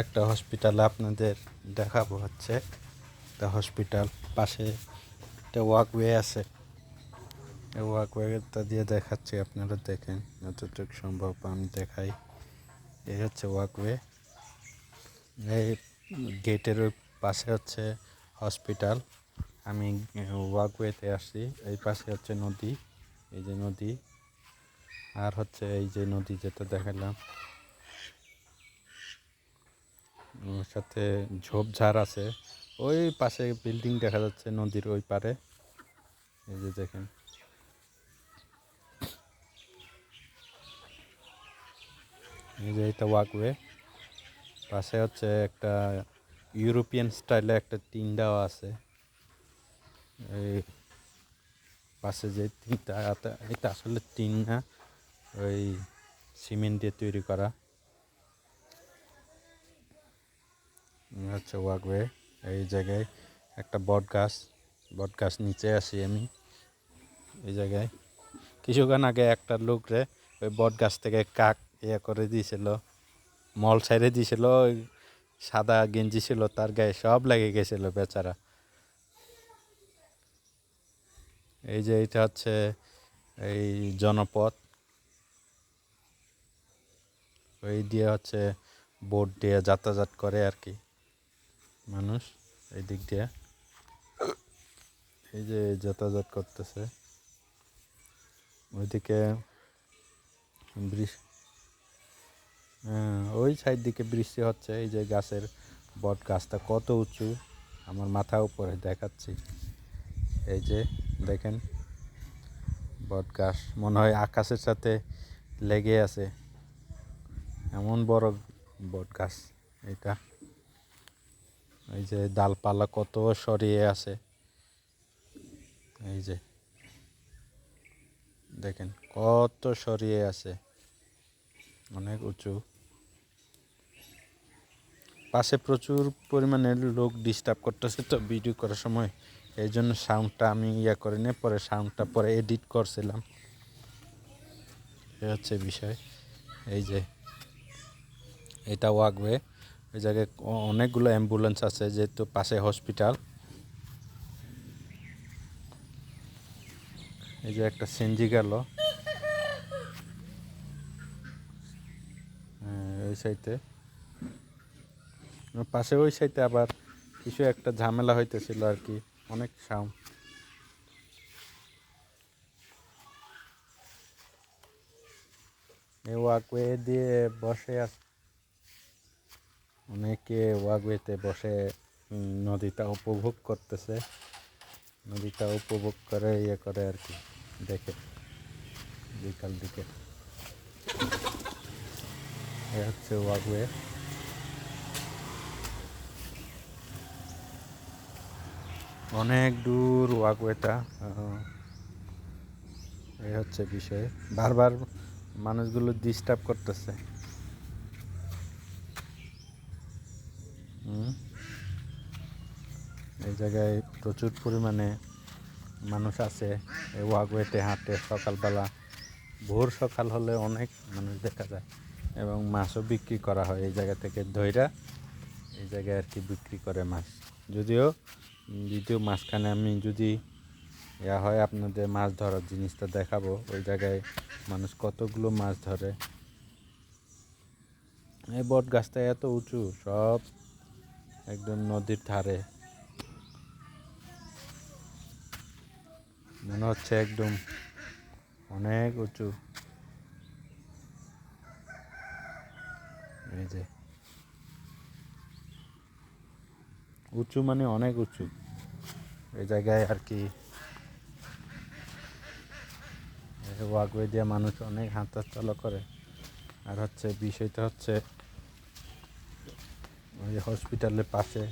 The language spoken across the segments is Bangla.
একটা হসপিটাল আপনাদের দেখাবো হচ্ছে একটা হসপিটাল পাশে একটা ওয়াকওয়ে আছে। এই ওয়াকওয়েটা দিয়ে দেখাচ্ছি, আপনারা দেখেন যতটুকু সম্ভব আমি দেখাই। এই হচ্ছে ওয়াকওয়ে, এই গেটের ওই পাশে হচ্ছে হসপিটাল। আমি ওয়াকওয়েতে আসছি, এই পাশে হচ্ছে নদী, এই যে নদী, আর হচ্ছে এই যে নদী যেটা দেখালাম, ওর সাথে ঝোপঝাড় আছে। ওই পাশে বিল্ডিং দেখা যাচ্ছে নদীর ওই পারে, এই যে দেখেন। এই যে এটা ওয়াকওয়ে, পাশে হচ্ছে একটা ইউরোপিয়ান স্টাইলে একটা টিন দেওয়া আছে। এই পাশে যে টিনটা, এটা আসলে টিন না, ওই সিমেন্ট দিয়ে তৈরি করা। হচ্ছে ওয়াকওয়ে, এই জায়গায় একটা বট গাছ নিচে আসি আমি। এই জায়গায় কিছুক্ষণ আগে একটা লোকরে ওই বট গাছ থেকে কাক করে দিয়েছিল, মল ছাইড়ে দিয়েছিল। ওই সাদা গেঞ্জি ছিল তার গায়ে, সব লেগে গেছিল বেচারা। এই যে এটা হচ্ছে এই জনপথ, ওই দিয়ে হচ্ছে বোট দিয়ে যাতায়াত করে আর কি মানুষ এই দিক দিয়ে। এই যে যাতায়াত করতেছে ওইদিকে ওই সাইড দিকে বৃষ্টি হচ্ছে। এই যে গাছের বট গাছটা কত উঁচু, আমার মাথা উপরে দেখাচ্ছি। এই যে দেখেন বট গাছ, মনে হয় আকাশের সাথে লেগে আছে, এমন বড় বট গাছ এটা। এই যে ডালপালা কত সরিয়ে আছে, এই যে দেখেন কত সরিয়ে আছে, অনেক উঁচু। পাশে প্রচুর পরিমাণে লোক ডিস্টার্ব করতেছে তো ভিডিও করার সময়, এই জন্য সাউন্ডটা আমি করে নিয়ে পরে সাউন্ডটা পরে এডিট করছিলাম। এ হচ্ছে বিষয়। এই যে এটা ওয়াকওয়ে, ওই জায়গায় অনেকগুলো অ্যাম্বুলেন্স আছে যেহেতু পাশে হসপিটাল। এই যে একটা সিএনজি গেল ওই সাইডে, পাশে ওই সাইডে আবার কিছু একটা ঝামেলা হইতেছিল আর কি, অনেক সাউন্ড। এই ওয়াকওয়ে দিয়ে বসে আছে অনেকে, ওয়াকওয়েতে বসে নদীটা উপভোগ করতেছে, নদীটা উপভোগ করে করে আর কি, দেখে বিকাল দিকে। এ হচ্ছে ওয়াকওয়ে, অনেক দূর ওয়াকওয়েটা। এই হচ্ছে বিষয়, বারবার মানুষগুলো ডিস্টার্ব করতেছে। এই জায়গায় প্রচুর পরিমাণে মানুষ আছে, এই ওয়াকওয়েতে হাঁটে সকালবেলা, ভোর সকাল হলে অনেক মানুষ দেখা যায়, এবং মাছও বিক্রি করা হয় এই জায়গা থেকে ধইরা, এই জায়গায় আর কি বিক্রি করে মাছ। যদিও দ্বিতীয় মাঝখানে আমি যদি হয় আপনাদের মাছ ধরার জিনিসটা দেখাবো, ওই জায়গায় মানুষ কতগুলো মাছ ধরে। এই বট গাছটা এত উঁচু, সব একদম নদীর ধারে, মনে হচ্ছে একদম অনেক উঁচু। এই যে উঁচু মানে অনেক উঁচু, এই জায়গায় আর কি ওয়াকওয়ে দিয়ে মানুষ অনেক হাঁটা চলা করে। আর হচ্ছে বিষয়টা হচ্ছে ওই হসপিটালের পাশে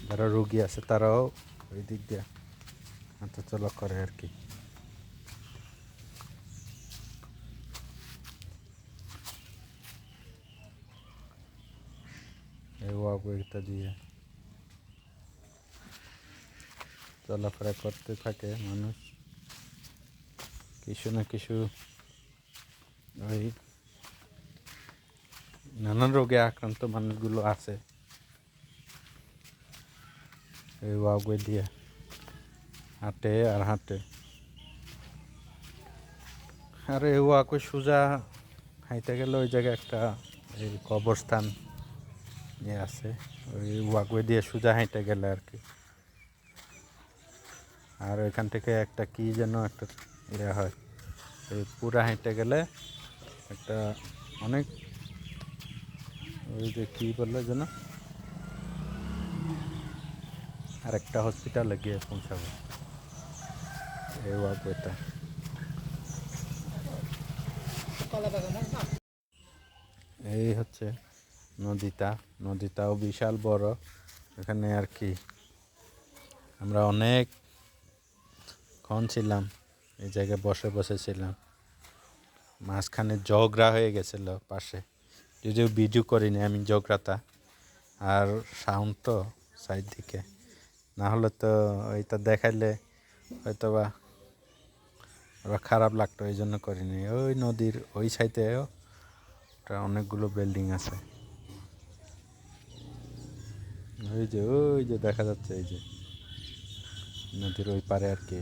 যারা রোগী আছে তারাও ওই দিক দিয়ে হাঁটা চলা করে আর কি। এই ওয়াকওয়েটা দিয়ে চলাফেরা করতে থাকে মানুষ, কিছু না কিছু ওই নানান রোগে আক্রান্ত মানুষগুলো আছে এই ওয়াকওয়ে দিয়ে হাঁটে আর হাঁটে। আর এই ওয়াকওয়ে সোজা হাঁটতে গেলে ওই জায়গায় একটা এই কবরস্থান আছে, ওই ওয়াকওয়ে দিয়ে সোজা হাঁটতে গেলে আর কি। আর ওইখান থেকে একটা কি যেন একটা হয়, এই পুরা হাঁটতে গেলে একটা অনেক ওই যে কী বললো যেন আর একটা হসপিটালে গিয়ে পৌঁছাবো এই ওয়াকওয়েটা। এই হচ্ছে নদীটাও বিশাল বড়। এখানে আর কি আমরা অনেকক্ষণ ছিলাম এই জায়গায় বসেছিলাম। মাঝখানে ঝগড়া হয়ে গেছিলো পাশে, যদিও ভিডিও করিনি আমি ঝগড়াটা। আর সাউন্ড তো সাইড দিকে, না হলে তো ওইটা দেখাইলে হয়তো বা আবার খারাপ লাগতো, এই জন্য করিনি। ওই নদীর ওই সাইডেও অনেকগুলো বিল্ডিং আছে, ওই যে দেখা যাচ্ছে এই যে নদীর ওই পারে আর কি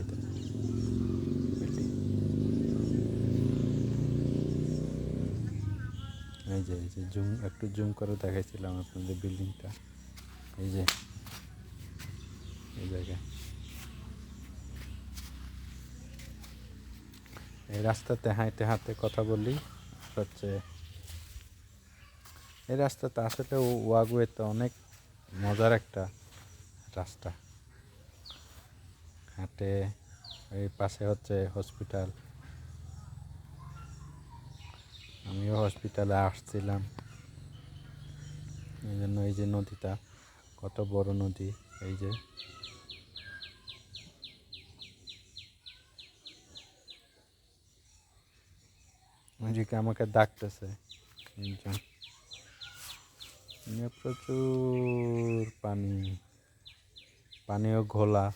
বিল্ডিং। এই যে একটু জুম করে দেখাইছিলাম আপনাদের বিল্ডিংটা, এই যে এই জায়গায়। এই রাস্তাতে হাঁটতে হাঁটতে কথা বলি হচ্ছে, এই রাস্তাতে আসলে ওয়াকওয়েতে অনেক মজার একটা রাস্তা। হাঁটে এই পাশে হচ্ছে হসপিটাল, আমিও হসপিটালে আসছিলাম এই জন্য। এই যে নদীটা কত বড় নদী, এই যে ওইদিকে আমাকে ডাকতেছে একজন। প্রচুর পানিও ঘোলা।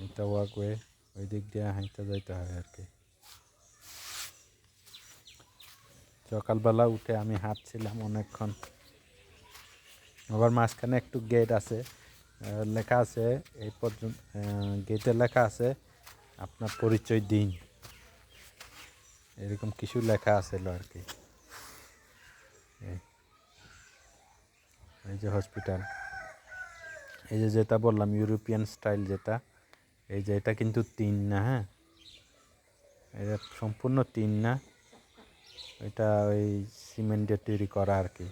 এটা ওয়াকওয়ে, ওই দিক দিয়ে হাঁটতে যাইতে হয় আর কি। সকালবেলা উঠে আমি হাঁটছিলাম অনেকক্ষণ। আবার মাঝখানে একটু গেট আছে, লেখা আছে এই পর্যন্ত, গেটে লেখা আছে আপনার পরিচয় দিন, এরকম কিছু লেখা আছিল আর কি। এই যে হসপিটাল, এই যে যেটা বললাম ইউরোপিয়ান স্টাইল যেটা, এই যে এটা কিন্তু টিন না, হ্যাঁ এটা সম্পূর্ণ টিন না, এটা ওই সিমেন্টের তৈরি করা আর কি।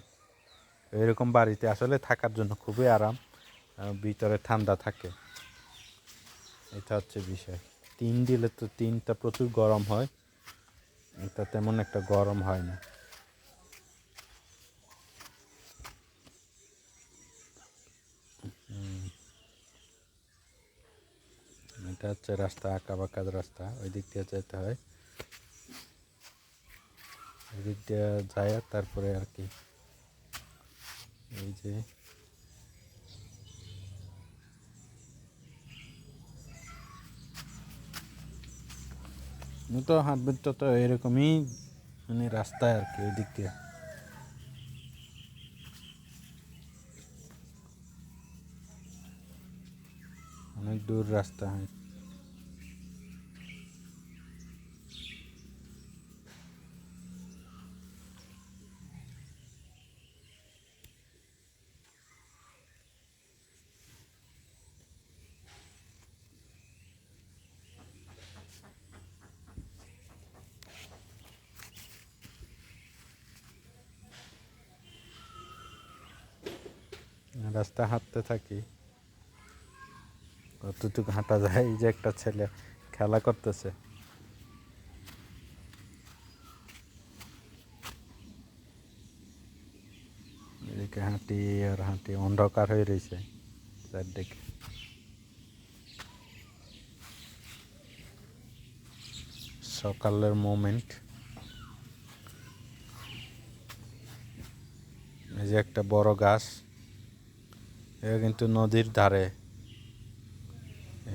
এরকম বাড়িতে আসলে থাকার জন্য খুবই আরাম, ভিতরে ঠান্ডা থাকে, এটা হচ্ছে বিষয়। টিন দিলে তো টিনটা প্রচুর গরম হয়, এটা তেমন একটা গরম হয় না। এটা হচ্ছে রাস্তা, আঁকা বাঁকা রাস্তা, ওই দিক দিয়ে যেতে হয়, ওই দিক দিয়ে যায় তারপরে আর কি। এই যে তো হাঁটবেন তো এরকমই মানে রাস্তায় আর কি, ওই দিক দিয়ে। অনেক দূর রাস্তা হয়। রাস্তা হাঁটতে থাকি, কতটুকু হাঁটা যায়। এই যে একটা ছেলে খেলা করতেছে, এদিকে হাঁটি আর হাঁটি, অন্ধকার হয়ে রয়েছে চারদিকে। সকালের মোমেন্ট, এই যে একটা বড় গাছ, এটা কিন্তু নদীর ধারে,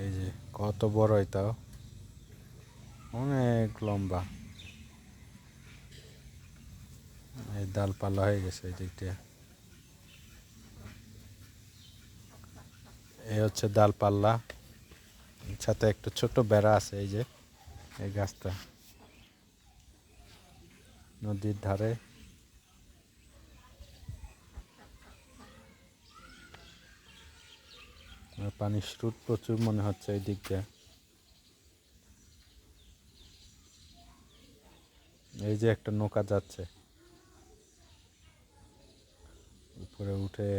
এই যে কত বড়, এটাও অনেক লম্বা। এই ডালপালা হয়ে গেছে এই দিক দিয়ে। এই হচ্ছে ডালপাল্লা, সাথে একটা ছোট বেড়া আছে। এই যে এই গাছটা নদীর ধারে। পানির স্রোত প্রচুর মনে হচ্ছে এই দিক দিয়ে। এই যে একটা নৌকা যাচ্ছে, উপরে উঠে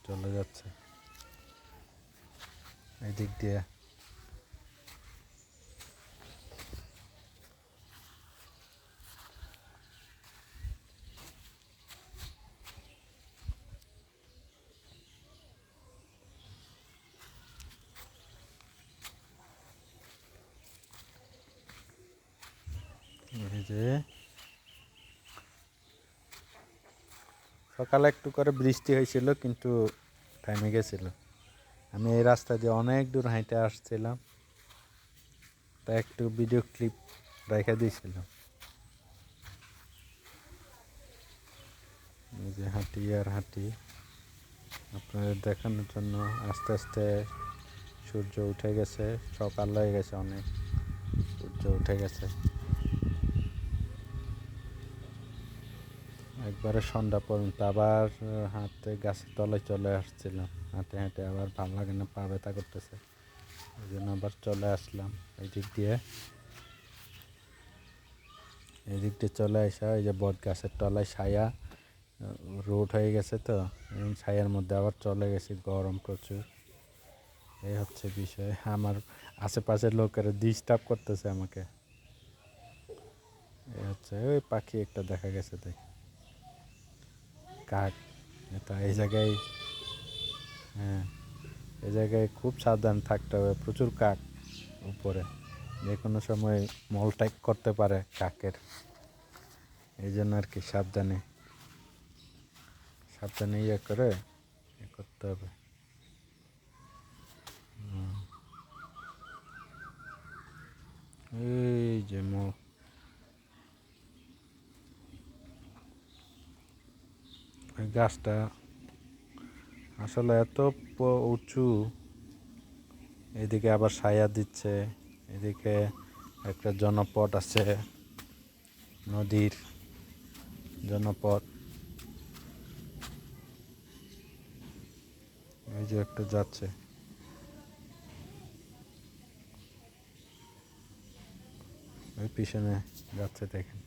চলে যাচ্ছে এই দিক দিয়ে। এই যে সকালে একটু করে বৃষ্টি হয়েছিল, কিন্তু থেমে গেছিল। আমি এই রাস্তা দিয়ে অনেক দূর হাঁটে আসছিলাম, তা একটু ভিডিও ক্লিপ রেখে দিয়েছিলাম। এই যে হাঁটি আর হাঁটি আপনাদের দেখানোর জন্য। আস্তে আস্তে সূর্য উঠে গেছে, সকাল হয়ে গেছে, অনেক সূর্য উঠে গেছে। একবারে সন্ধ্যা পর্যন্ত আবার হাঁটতে গাছের তলায় চলে আসছিলাম। হাঁটে হাঁটে আবার ভালো লাগে না, পা ব্যথা করতেছে, এই জন্য আবার চলে আসলাম এই দিক দিয়ে। এই দিক দিয়ে চলে আসা, এই যে বট গাছের তলায় ছায়া, রোড হয়ে গেছে তো, ছায়ার মধ্যে আবার চলে গেছি, গরম প্রচুর। এই হচ্ছে বিষয়। আমার আশেপাশের লোকেরা ডিস্টার্ব করতেছে আমাকে। এই হচ্ছে, ওই পাখি একটা দেখা গেছে, দেখ কাক। এটা এই জায়গায়, হ্যাঁ এই জায়গায় খুব সাবধান থাকতে হবে, প্রচুর কাক উপরে, যে কোনো সময় মলত্যাগ করতে পারে কাকের। এই জন্য আর কি সাবধানে সাবধানে ইয়ে করে করতে হবে। এই যে এই গাছটা আসলে এত উঁচু, এদিকে আবার ছায়া দিচ্ছে, এদিকে একটা জনপদ আছে, নদীর জনপদ। এই যে একটা যাচ্ছে, ওই পিছনে যাচ্ছে, দেখেন।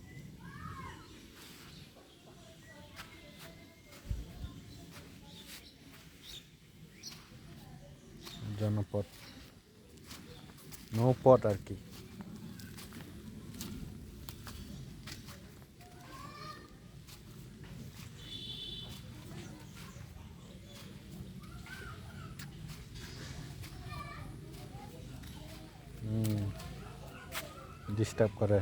জনপদ, নৌপথ আর কি। ডিস্টার্ব করে।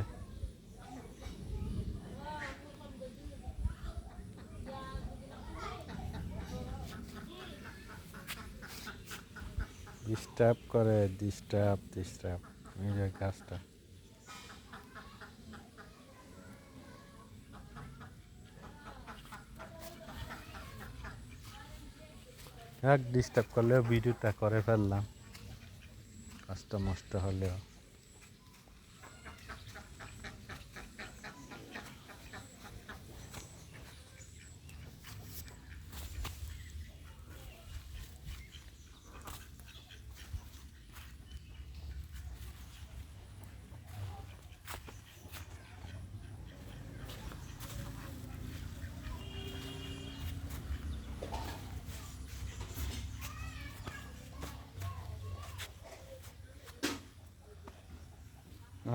ডিস্টার্ব করে, ডিস্টার্ব ডিস্টার্ব। এই যে গাছটা, এক ডিস্টার্ব করলেও ভিডিওটা করে ফেললাম, কষ্ট মষ্ট হলেও।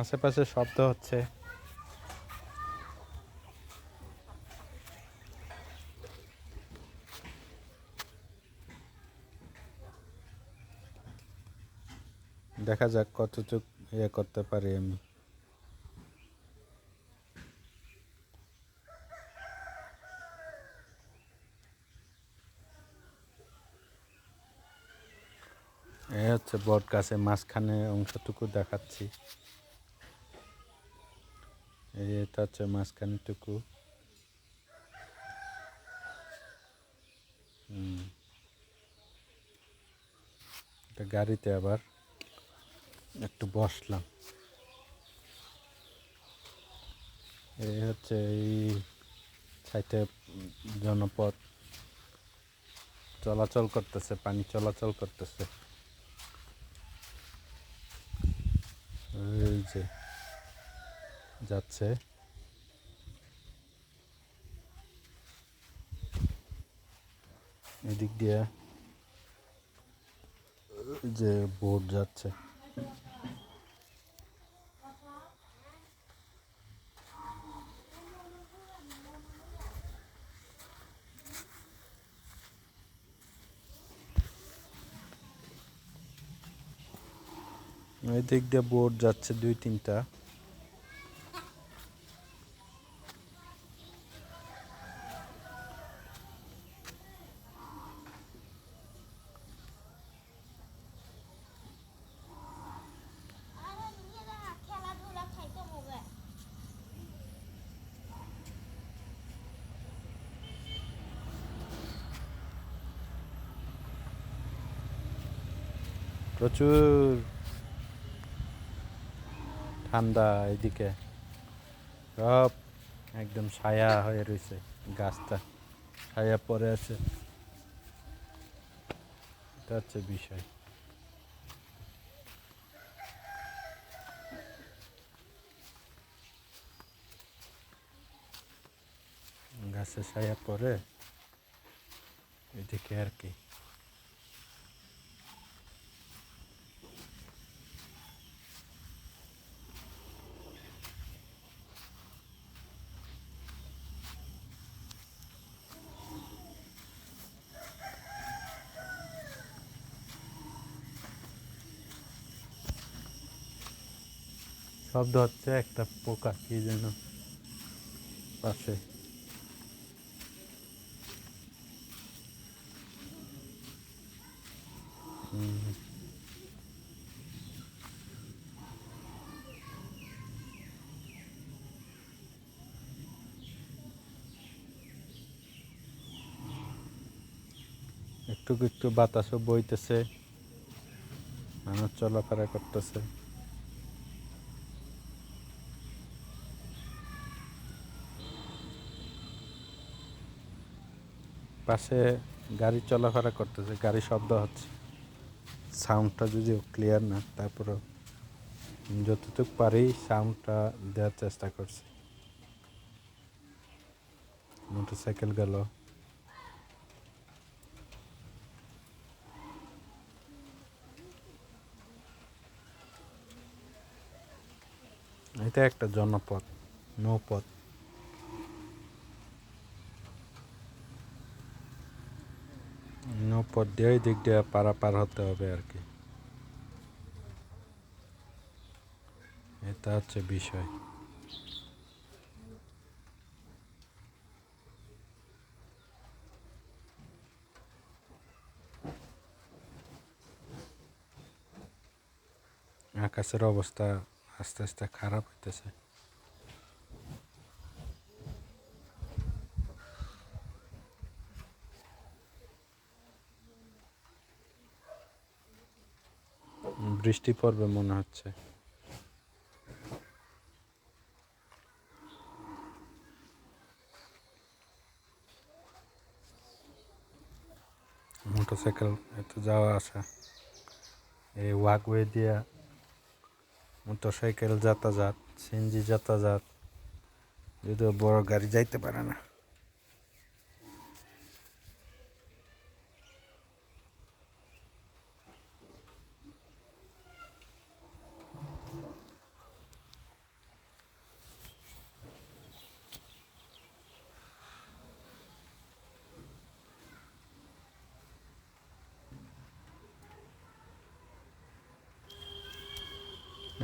আশেপাশে শব্দ হচ্ছে। দেখা যাক কতটুক ইয়ে করতে পারি আমি। এই হচ্ছে বট গাছের মাঝখানে অংশটুকু দেখাচ্ছি। এটা হচ্ছে মাঝখানেটুকু। এটা গাড়িতে আবার একটু বসলাম। এই হচ্ছে এই সাইডে জনপথ চলাচল করতেছে, পানি চলাচল করতেছে। এই যে যাচ্ছে, এদিক দিয়ে যে বোট যাচ্ছে। এদিক দিয়ে বোট যাচ্ছে 2-3টা। প্রচুর ঠান্ডা এদিকে, সব একদম ছায়া হয়ে রয়েছে, গাছটা ছায়া পড়ে আছে। এটা হচ্ছে বিষয়। গাছে ছায়া পড়ে এদিকে আর কি। শব্দ হচ্ছে একটা পোকা কি যেন পাশে। একটু একটু বাতাসও বইতেছে, মানুষ চলাফেরা করতেছে। পাশে গাড়ি চলাফেরা করতেছে, গাড়ি শব্দ হচ্ছে। সাউন্ডটা যদিও ক্লিয়ার না, তারপরেও যতটুকু পারি সাউন্ডটা দেওয়ার চেষ্টা করছি। মোটরসাইকেল গেল। এটা একটা জনপথ, নৌপথ। নৌপথ দিয়ে দিক দিয়ে পারাপার হতে হবে আর কি। এটা হচ্ছে বিষয়। আকাশের অবস্থা আস্তে আস্তে খারাপ হইতেছে। বৃষ্টি পড়বে মনে হচ্ছে। মোটরসাইকেল এত যাওয়া আসা, এই ওয়াকওয়ে দিয়া মোটরসাইকেল যাতায়াত, সিএনজি যাতায়াত, যদিও বড় গাড়ি যাইতে পারে না।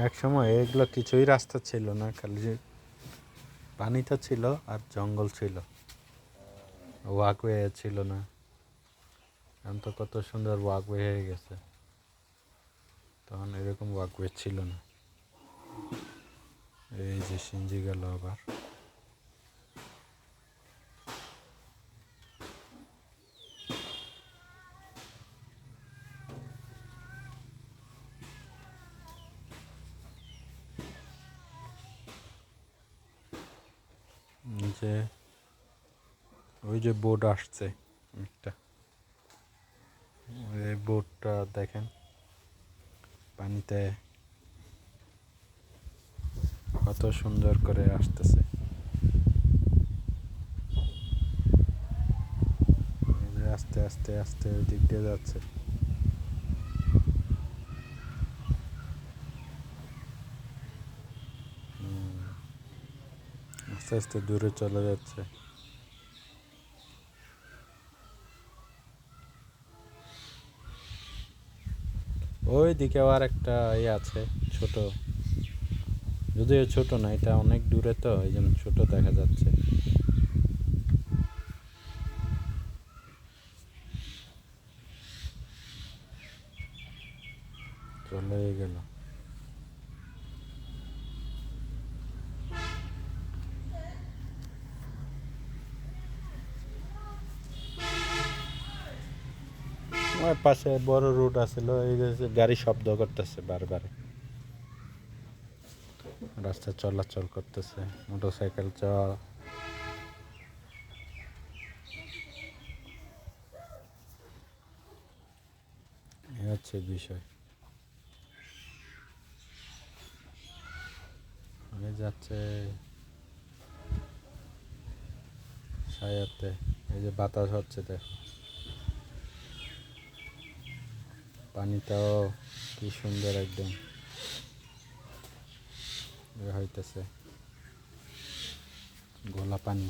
এক সময় এগুলো কিছুই রাস্তা ছিল না, খালি যে পানিটা ছিল আর জঙ্গল ছিল, ওয়াকওয়ে ছিল না। এখন তো কত সুন্দর ওয়াকওয়ে হয়ে গেছে, তখন এরকম ওয়াকওয়ে ছিল না। এই যে সিঞ্জি গেল আবার। যে ওই যে বোট আসছে একটা, এই বোটটা দেখেন পানিতে কত সুন্দর করে আসতেছে। আস্তে আস্তে আস্তে ওই দিক দিয়ে যাচ্ছে। আস্তে আস্তে দূরে চলে যাচ্ছে। ওই দিকে আর একটা ইয়ে আছে ছোট, যদিও ছোট না, এটা অনেক দূরে তো এই জন্য ছোট দেখা যাচ্ছে। চলে গেল। ওই পাশে বড় রোড আছিল, এই যে গাড়ি শব্দ করতেছে বারবার, রাস্তা চলাচল করতেছে মোটরসাইকেল চল। এই হচ্ছে বিষয়। যাচ্ছে সায়াতে, এই যে বাতাস হচ্ছে দেখো, পানিটাও কি সুন্দর একদম হইতেছে, গোলা পানি।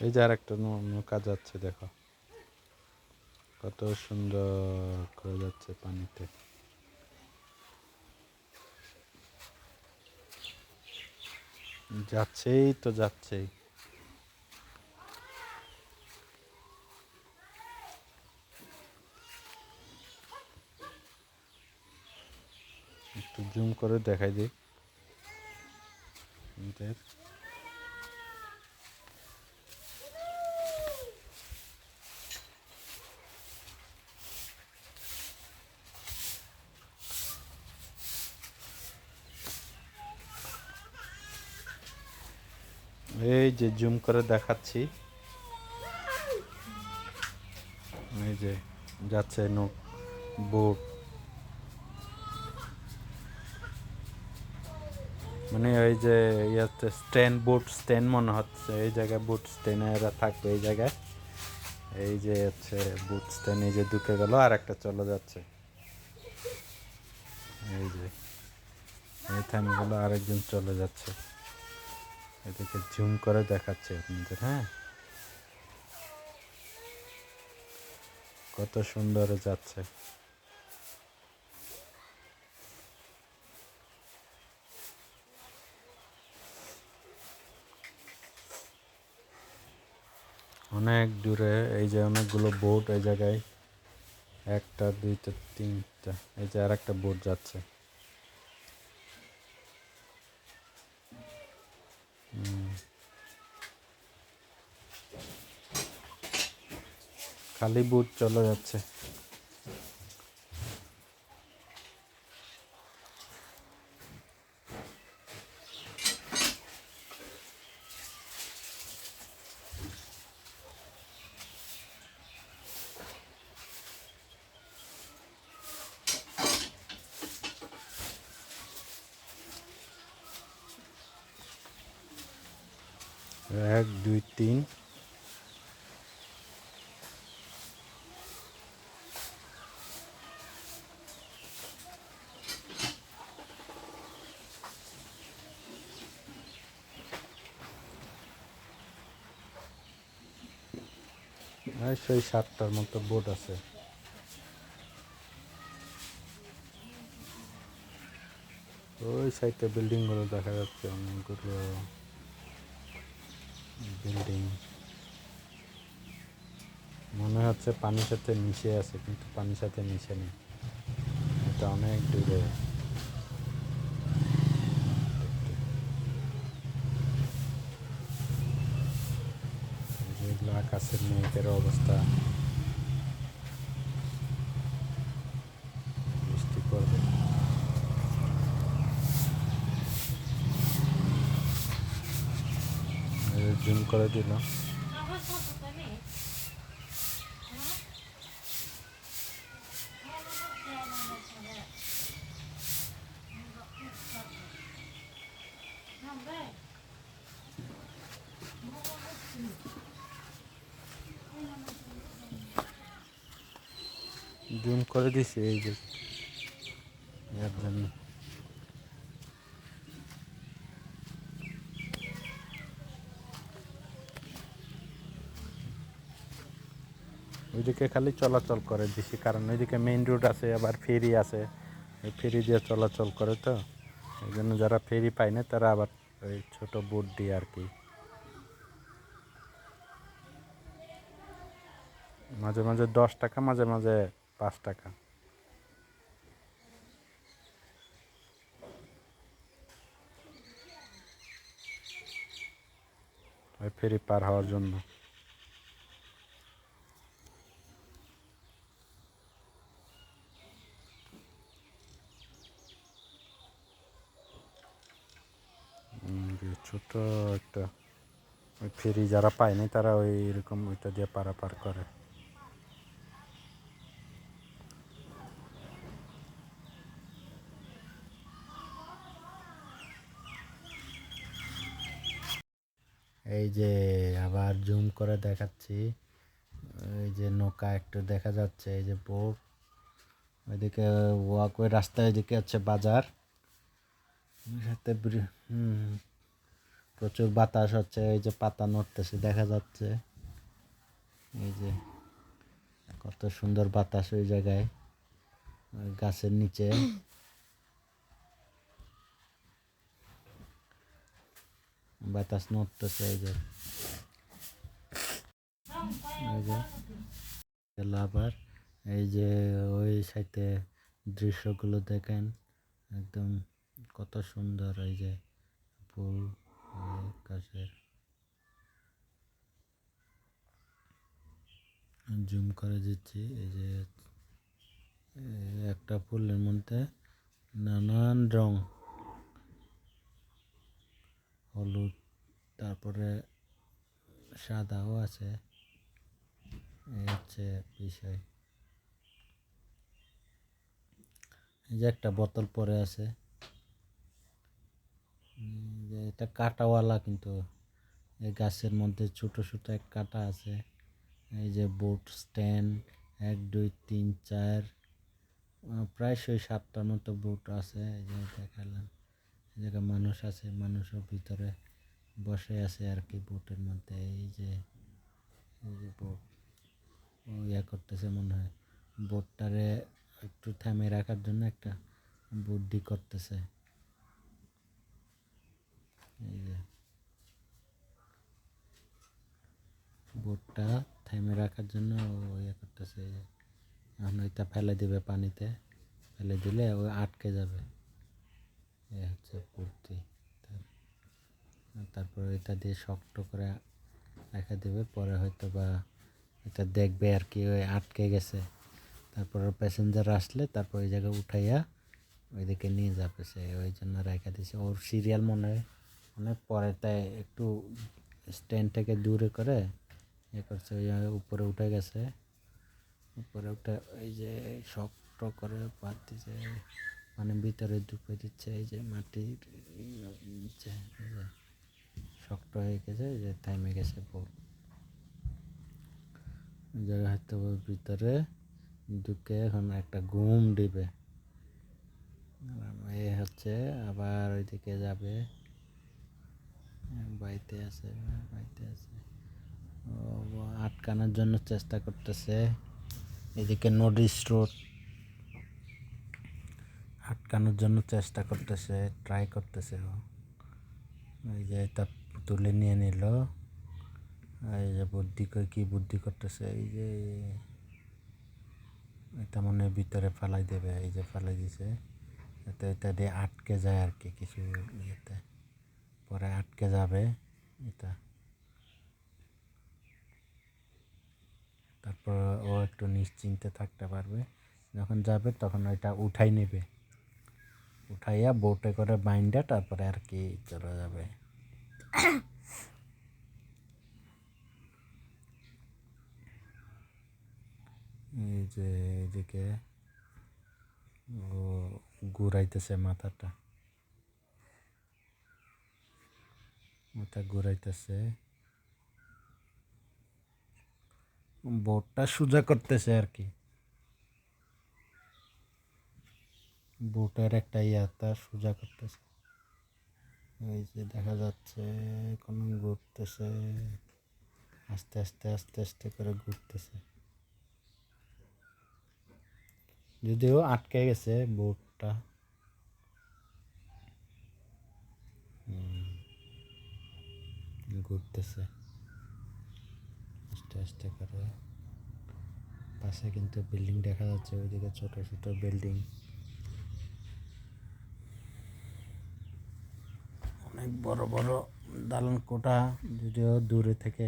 এই যে আর একটা নৌকা যাচ্ছে দেখো, কত সুন্দর করে যাচ্ছে পানিতে। যাচ্ছেই তো যাচ্ছেই। একটু জুম করে দেখাই দিই আমাদের। এই যে জুম করে দেখাচ্ছি, এই যে যাচ্ছে বোট, মানে ওই যে ইয়াতে স্ট্যান্ড, বোট স্ট্যান্ড মনে হচ্ছে, এই জায়গায় বোট স্ট্যান্ডে এরা থাকবে এই জায়গায়। এই যে হচ্ছে বোট স্ট্যান্ড, এই যে ঢুকে গেল আর একটা চলে যাচ্ছে। এই যে এই থামগুলো আরেকজন চলে যাচ্ছে, এদিকে জুম করে দেখাচ্ছে আপনাদের। হ্যাঁ, কত সুন্দর যাচ্ছে। অনেক দূরে, এই যে অনেকগুলো বোট এই জায়গায়, একটা দুইটা তিনটা, এই যে আর একটা বোট যাচ্ছে। খালি বোট চলে যাচ্ছে। এক দুই তিন, সেই 7টার মতো বোট আছে। ওই সাইডে বিল্ডিংগুলো দেখা যাচ্ছে, অনেকগুলো বিল্ডিং মনে হচ্ছে পানির সাথে মিশে আছে, কিন্তু পানির সাথে মিশে নেই, এটা অনেক দূরে। যেগুলো আকাশের মেঘের অবস্থা, বৃষ্টি পড়বে। জুম করে দিল। জুম করে দিছি এই যে এর জন্য। ওইদিকে খালি চলাচল করে বেশি, কারণ ওইদিকে মেইন রোড আছে, আবার ফেরি আছে, ওই ফেরি দিয়ে চলাচল করে, তো এই জন্য যারা ফেরি পায় না তারা আবার ওই ছোট বোট দিয়ে আর কি মাঝে মাঝে 10 টাকা, মাঝে মাঝে 5 টাকা ওই ফেরি পার হওয়ার জন্য। ছোট একটা ওই ফেরি যারা পায়নি তারা ওই এরকম ওইটা দিয়ে পারাপার করে। এই যে আবার জুম করে দেখাচ্ছি, এই যে নৌকা একটু দেখা যাচ্ছে, এই যে বোট, ওইদিকে ওয়াকওয়ে রাস্তা, এদিকে হচ্ছে বাজার, সাথে প্রচুর বাতাস হচ্ছে, এই যে পাতা নড়তেছে দেখা যাচ্ছে, এই যে কত সুন্দর বাতাস ওই জায়গায় গাছের নিচে। বাতাস নড়তেছে, এই যে গেল আবার। এই যে ওই সাইডে দৃশ্যগুলো দেখেন, একদম কত সুন্দর, এই যে ফুল গাছের। জুম করে দিচ্ছি, এই যে একটা ফুলের মধ্যে নানান রং, হলুদ, তারপরে সাদাও আছে, এই হচ্ছে বিষয়। এই যে একটা বোতল পরে আছে, যে এটা কাঁটাওয়ালা, কিন্তু এই গাছের মধ্যে ছোট ছোট এক কাঁটা আছে। এই যে বোট স্ট্যান্ড 1 2 3 4 প্রায় 6-7টার মতো বোট আছে, এই যে দেখালাম। এই জায়গায় মানুষ আছে, মানুষও ভিতরে বসে আছে আর কি বোটের মধ্যে। এই যে বোট ইয়া করতেছে মনে হয়, বোটটারে একটু থামে রাখার জন্য একটা বুদ্ধি করতেছে। এই যে বোটটা থামে রাখার জন্য ইয়ে করতেছে, এখন ওইটা ফেলে দেবে পানিতে, ফেলে দিলে ও আটকে যাবে, এই হচ্ছে বুদ্ধি। তারপর এটা দিয়ে শক্ত করে রেখে দেবে, পরে হয়তো বা এটা দেখবে আর কি ওই আটকে গেছে, তারপর প্যাসেঞ্জার আসলে তারপর ওই জায়গায় উঠাইয়া ওইদিকে নিয়ে যাবে, সে ওই জন্য রেখে দিছে। ওর সিরিয়াল মনে হয় অনেক পরে, তাই একটু স্ট্যান্ড থেকে দূরে করে ইয়ে করছে, ওই উপরে উঠে গেছে, উপরে উঠে ওই যে শক্ত করে বাদ দিচ্ছে, মানে ভিতরে ঢুকে দিচ্ছে, এই যে মাটির নিচে শক্ত হয়ে গেছে, যে থামে গেছে বোট। জায়গা হয়তো ভিতরে ঢুকে এখন একটা ঘুম দিবে, এ হচ্ছে আবার ওইদিকে যাবে, বাড়িতে আছে, বাড়িতে আছে, আটকানোর জন্য চেষ্টা করতেছে। এদিকে নদী স্রোত আটকানোর জন্য চেষ্টা করতেছে, ট্রাই করতেছে ও। এই যে এটা তুলে নিয়ে নিল। এই যে বুদ্ধি কি বুদ্ধি করতেছে, এই যে এটা মনে হয় ভিতরে ফালাই দেবে। এই যে ফালাই দিছে, এতে এটা দিয়ে আটকে যায় আর কি, কিছু ইয়েতে পরে আটকে যাবে এটা। তারপর ও একটু নিশ্চিন্তে থাকতে পারবে। যখন যাবে তখন ওইটা উঠাই নেবে, উঠাইয়া বোটে করে বাইন্ডা তারপরে আর কি চলে যাবে। এই যে এদিকে ও ঘুরাইতেছে মাথা ঘুরাইতেছে, বোটটা সোজা করতেছে আর কি। বোটের একটা ইয়াটা সোজা করতেছে। এই যে দেখা যাচ্ছে এখন ঘুরতেছে, আস্তে আস্তে আস্তে আস্তে করে ঘুরতেছে। যদিও আটকে গেছে বোটটা। ঘুরতেছে আস্তে আস্তে করে। পাশে কিন্তু বিল্ডিং দেখা যাচ্ছে, ওইদিকে ছোট ছোট বিল্ডিং, অনেক বড় বড় দালান কোঠা। যদিও দূরে থেকে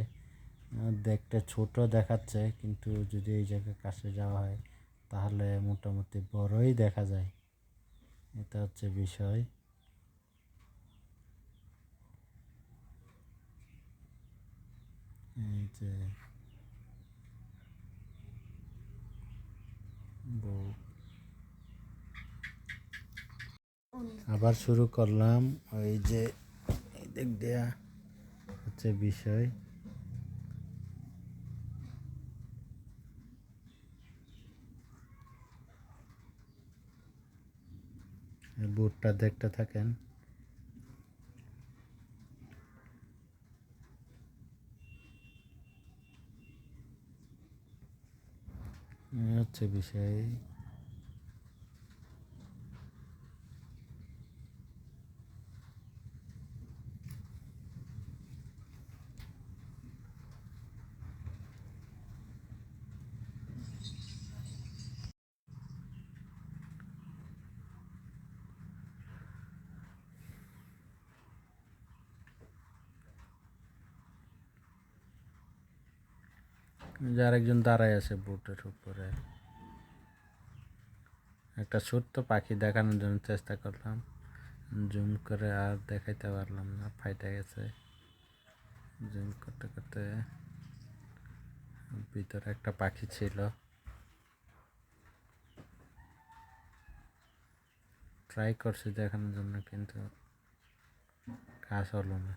দেখতে ছোট দেখাচ্ছে, কিন্তু যদি এই জায়গার কাছে যাওয়া হয় তাহলে মোটামুটি বড়ই দেখা যায়। এটা হচ্ছে বিষয়। এই যে আবার শুরু করলাম। ওই যে এই দিক দেয়া হচ্ছে বিষয়। বোর্ডটা দেখতে থাকেন। এই হচ্ছে বিষয়। যার একজন দাঁড়ায় আছে বোটের উপরে। একটা ছোট্ট পাখি দেখানোর জন্য চেষ্টা করলাম, জুম করে আর দেখাইতে পারলাম না, ফাইটে গেছে। জুম করতে করতে ভিতরে একটা পাখি ছিল, ট্রাই করছি দেখানোর জন্য, কিন্তু কাজ হলো না,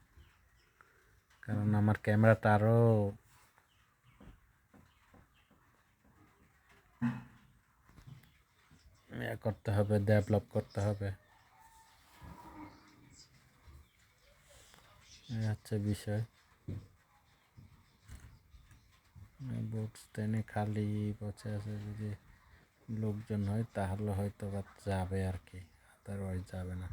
কারণ আমার ক্যামেরাটা আরও করতে হবে, ডেভেলপ করতে হবে। এই হচ্ছে বিষয়। বোট স্ট্যান্ডে খালি বসে আছে, যদি লোকজন হয় তাহলে হয়তো বা যাবে আর কি, আদারওয়াইজ যাবে না।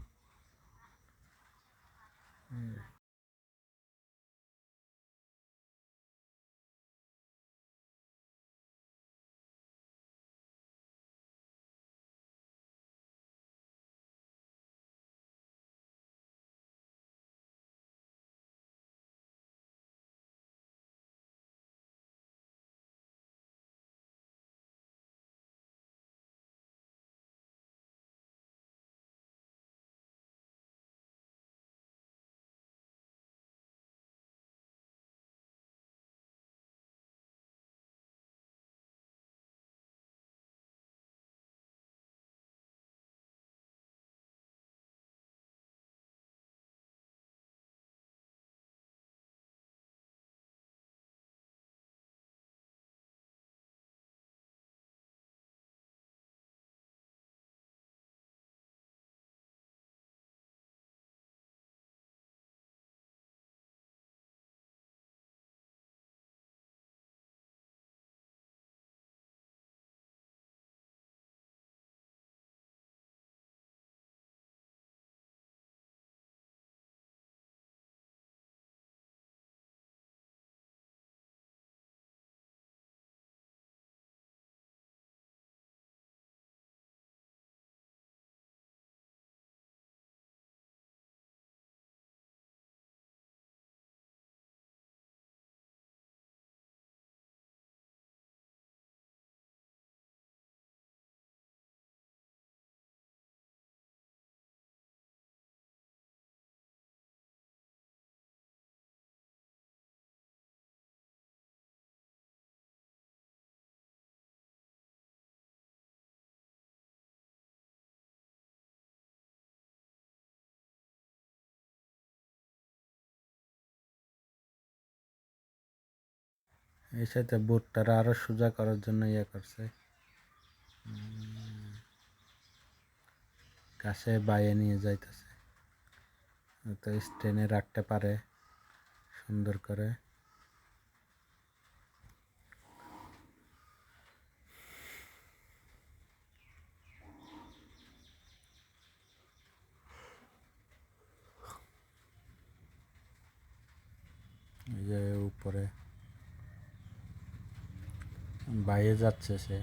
এই সাথে বোটটারা আরো সোজা করার জন্য ইয়ে করছে, কাছে বাইয়ে নিয়ে যাইতেছে, তো স্টেনে রাখতে পারে সুন্দর করে। এই যে উপরে বাইরে যাচ্ছে সে,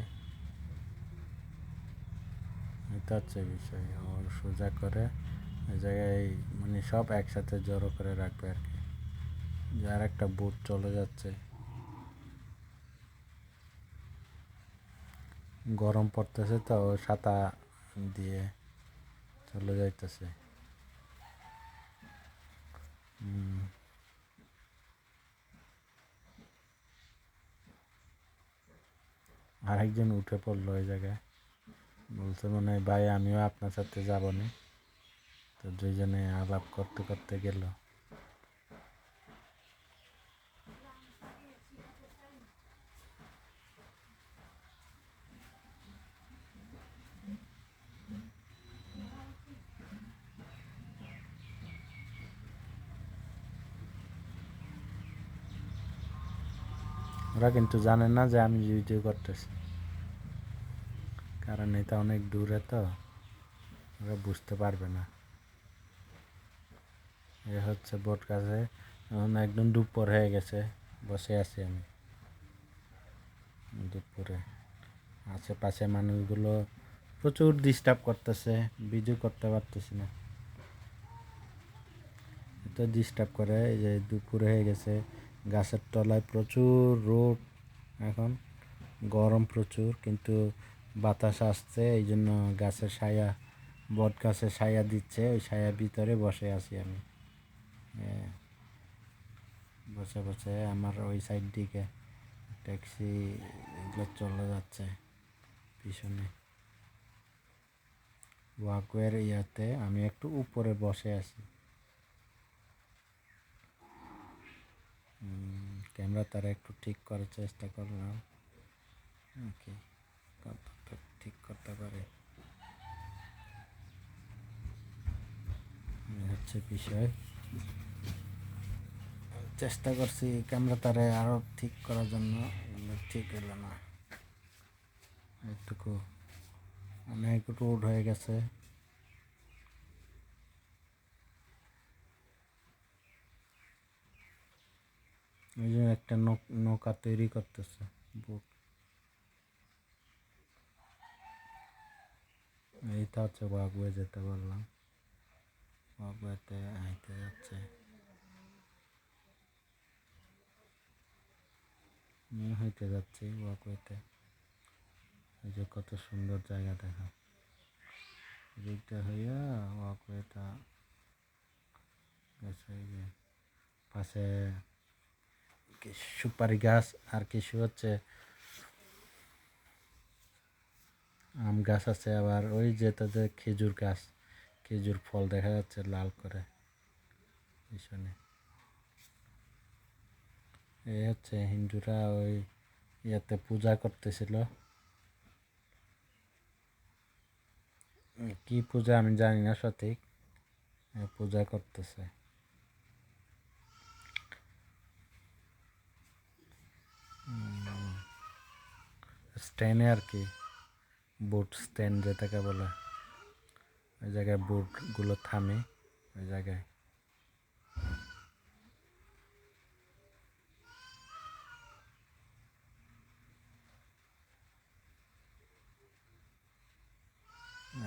এটা হচ্ছে বিষয়। ওর সোজা করে এই জায়গায় মানে সব একসাথে জড়ো করে রাখবে আর কি। যার একটা বোট চলে যাচ্ছে, গরম পড়তেছে তো ও ছাতা দিয়ে চলে যাইতেছে। আরেকজন উঠে পড়লো ওই জায়গায়, বলছে মনে হয় ভাই আমিও আপনার সাথে যাবো না। তো দুইজনে আলাপ করতে করতে গেল। ওরা কিন্তু জানে না যে আমি ভিডিও করতেছি, কারণ এটা অনেক দূরে তো ওরা বুঝতে পারবে না। এ হচ্ছে বোট কাছে, এখন একদম দুপুর হয়ে গেছে, বসে আছি আমি দুপুরে। আশেপাশে মানুষগুলো প্রচুর ডিস্টার্ব করতেছে, ভিডিও করতে পারতেছি না, এত ডিস্টার্ব করে। এই যে দুপুর হয়ে গেছে, গাছের তলায় প্রচুর রোদ, এখন গরম প্রচুর, কিন্তু বাতাস আসছে, এই জন্য গাছের ছায়া, বট গাছের ছায়া দিচ্ছে, ওই ছায়ার ভিতরে বসে আছি আমি। বসে বসে আমার ওই সাইড দিকে ট্যাক্সি এগুলো চলে যাচ্ছে পিছনে। ওয়াকওয়ের ইয়াতে আমি একটু উপরে বসে আছি, ক্যামেরা তারা একটু ঠিক করার চেষ্টা করলাম, ওকে কতটা ঠিক করতে পারে হচ্ছে বিষয়। চেষ্টা করছি ক্যামেরা তারে আরও ঠিক করার জন্য, ঠিক হলো না। একটুকু অনেক রোড হয়ে গেছে, ওই জন্য একটা নৌকা তৈরি করতেছে বোট। এইটা হচ্ছে ওয়াকওয়ে, যেতে বললাম ওয়াকওয়েতে হাইতে যাচ্ছে, হাইতে যাচ্ছি ওয়াকওয়েতে। এই যে কত সুন্দর জায়গা দেখা, দিকটা হইয়া ওয়াকওয়েটা গেছে। যে পাশে সুপারি গাছ আর কিছু হচ্ছে আম গাছ আছে, আবার ওই যেটাতে খেজুর গাছ, খেজুর ফল দেখা যাচ্ছে লাল করে পিছনে। এই হচ্ছে হিন্দুরা ওই ইয়াতে পূজা করতেছিল, কি পূজা আমি জানি না সঠিক, পূজা করতেছে। স্ট্যান্ডে আর কি, বোট স্ট্যান্ড যেটাকে বলে, ওই জায়গায় বোটগুলো থামে ওই জায়গায়।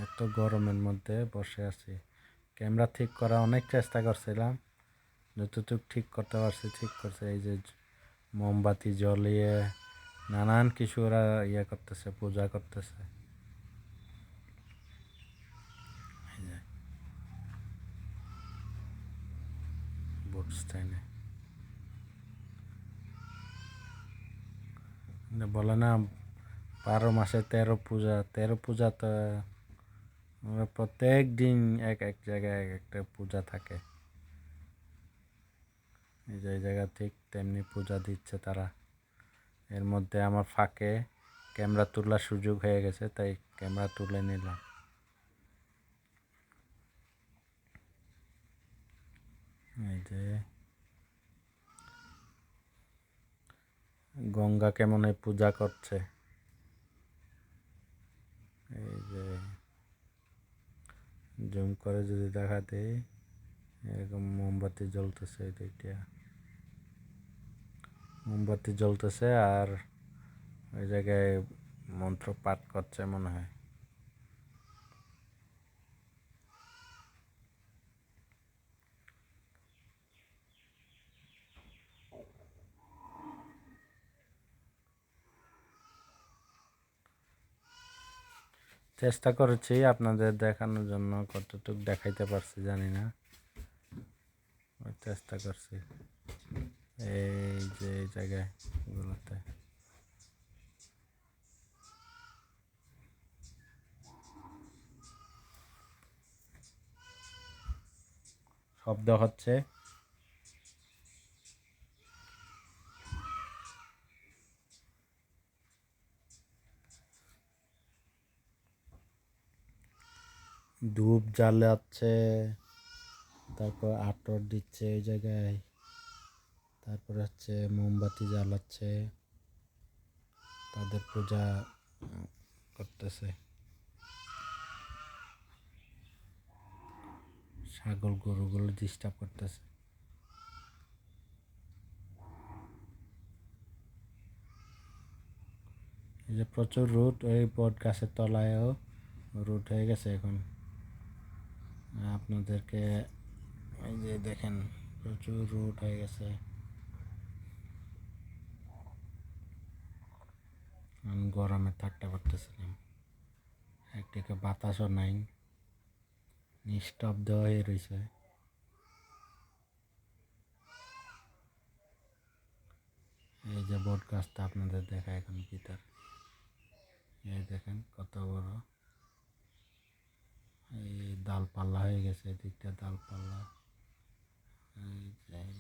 এত গরমের মধ্যে বসে আছি, ক্যামেরা ঠিক করা অনেক চেষ্টা করছিলাম, যতটুকু ঠিক করতে পারছি ঠিক করছে। এই যে মোমবাতি জ্বলিয়ে নানান কিছু ওরা ইয়ে করতেছে, পূজা করতেছে। বোট স্ট্যান্ডে বলে না 12 মাসে 13 পূজা, 13 পূজা তো প্রত্যেক দিন এক এক জায়গায় এক একটা পূজা থাকে। এই যে জায়গা ঠিক তেমনি পূজা দিচ্ছে তারা, এর মধ্যে আমার ফাঁকে ক্যামেরা তোলার সুযোগ হয়ে গেছে, তাই ক্যামেরা তুলে নিলাম। এই যে গঙ্গা কেমন পূজা করছে, এই যে জুম করে যদি দেখা দেয় এরকম মোমবাতি জ্বলতেছে, এটা মোমবাতি জ্বলতেছে আর ওই জায়গায় মন্ত্র পাঠ করছে মনে হয়। চেষ্টা করেছি আপনাদের দেখানোর জন্য, কতটুকু দেখাইতে পারছি জানি না, চেষ্টা করছি। এই যে এই জায়গায় গুলোতে শব্দ হচ্ছে, ধূপ জ্বালাচ্ছে, তারপর আতর দিচ্ছে এই জায়গায়, তারপর হচ্ছে মোমবাতি জ্বালাচ্ছে, তাদের পূজা করতেছে। ছাগল গরুগুলো ডিস্টার্ব করতেছে। এই যে প্রচুর রোদ, ওই বট গাছের তলায়ও রোদ হয়ে গেছে এখন। আপনাদেরকে এই যে দেখেন প্রচুর রোদ হয়ে গেছে। আমি গরমে থাকতে পারতেছিলাম, একদিকে বাতাসও নাই, নিস্তব্ধ হয়ে রয়েছে। এই যে বট গাছটা আপনাদের দেখা এখন ভিতর, এই দেখেন কত বড়, এই ডালপাল্লা হয়ে গেছে, এদিকটা ডালপাল্লা, এই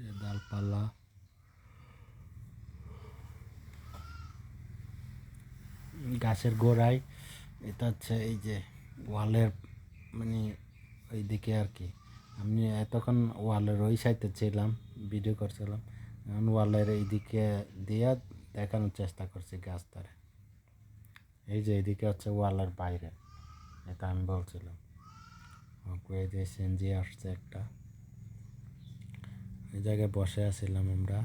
যে ডালপাল্লা। গাছের গোড়ায় এটা হচ্ছে এই যে ওয়ালের মানে ওইদিকে আর কি, আমি এতক্ষণ ওয়ালের ওই সাইডে ছিলাম, ভিডিও করছিলাম, এখন ওয়ালের এইদিকে দিয়ে দেখানোর চেষ্টা করছি গাছটারে। এই যে এইদিকে হচ্ছে ওয়ালের বাইরে, এটা আমি বলছিলাম। এই যে সিএনজি আসছে একটা, এই জায়গায় বসে আছিলাম আমরা,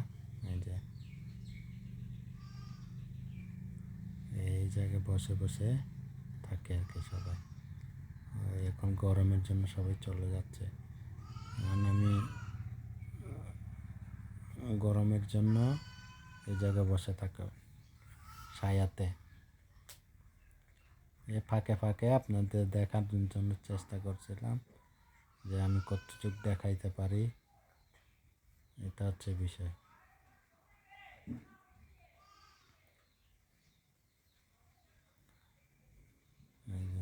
এই জায়গায় বসে বসে থাকে আর কি সবাই। এখন গরমের জন্য সবাই চলে যাচ্ছে, এখন আমি গরমের জন্য এই জায়গায় বসে থাকা ছায়াতে, এই ফাঁকে ফাঁকে আপনাদের দেখানোর জন্য চেষ্টা করছিলাম যে আমি কতটুকু দেখাইতে পারি, এটা হচ্ছে বিষয়। এই যে